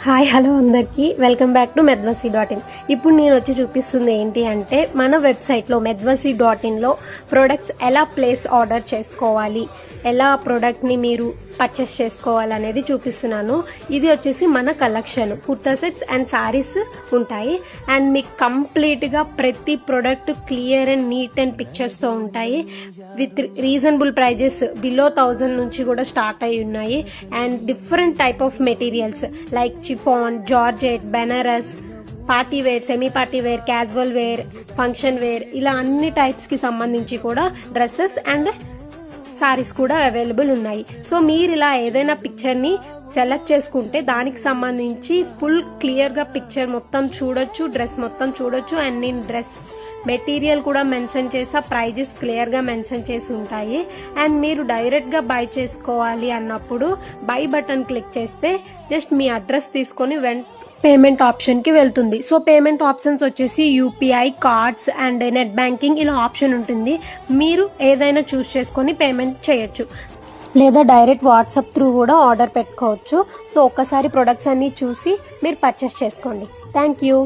Hi hello అందరికీ welcome back to medvasi.in. ఇప్పుడు నేను వచ్చి చూపిస్తుంది ఏంటి అంటే మన వెబ్సైట్లో medvasi.in.లో ప్రొడక్ట్స్ ఎలా ప్లేస్ ఆర్డర్ చేసుకోవాలి, ఎలా ప్రోడక్ట్ని మీరు పర్చేస్ చేసుకోవాలి అనేది చూపిస్తున్నాను. ఇది వచ్చేసి మన collection kurta sets and saris ఉంటాయి. అండ్ మీకు కంప్లీట్గా ప్రతి product clear and neat and పిక్చర్స్తో ఉంటాయి. విత్ రీజనబుల్ ప్రైజెస్ బిలో 1000 నుంచి కూడా స్టార్ట్ అయి ఉన్నాయి. And different type of materials like chiffon, georgette, Banaras, party wear, semi party wear, casual wear, function wear, ఇలా అన్ని టైప్స్కి సంబంధించి కూడా డ్రెస్సెస్ అండ్ సారీస్ కూడా అవైలబుల్ ఉన్నాయి. సో మీరు ఇలా ఏదైనా పిక్చర్ని సెలెక్ట్ చేసుకుంటే దానికి సంబంధించి ఫుల్ క్లియర్గా పిక్చర్ మొత్తం చూడొచ్చు, డ్రెస్ మొత్తం చూడొచ్చు. అండ్ నేను డ్రెస్ మెటీరియల్ కూడా మెన్షన్ చేసా, ప్రైజెస్ క్లియర్గా మెన్షన్ చేసి ఉంటాయి. అండ్ మీరు డైరెక్ట్గా బై చేసుకోవాలి అన్నప్పుడు బై బటన్ క్లిక్ చేస్తే జస్ట్ మీ అడ్రస్ తీసుకొని పేమెంట్ ఆప్షన్కి వెళ్తుంది. సో పేమెంట్ ఆప్షన్స్ వచ్చేసి UPI, cards and net banking ఇలా ఆప్షన్ ఉంటుంది. మీరు ఏదైనా చూస్ చేసుకొని పేమెంట్ చేయొచ్చు, లేదా డైరెక్ట్ వాట్సాప్ త్రూ కూడా ఆర్డర్ పెట్టుకోవచ్చు. సో ఒక్కసారి ప్రొడక్ట్స్ అన్ని చూసి మీరు పర్చేస్ చేసుకోండి. Thank you.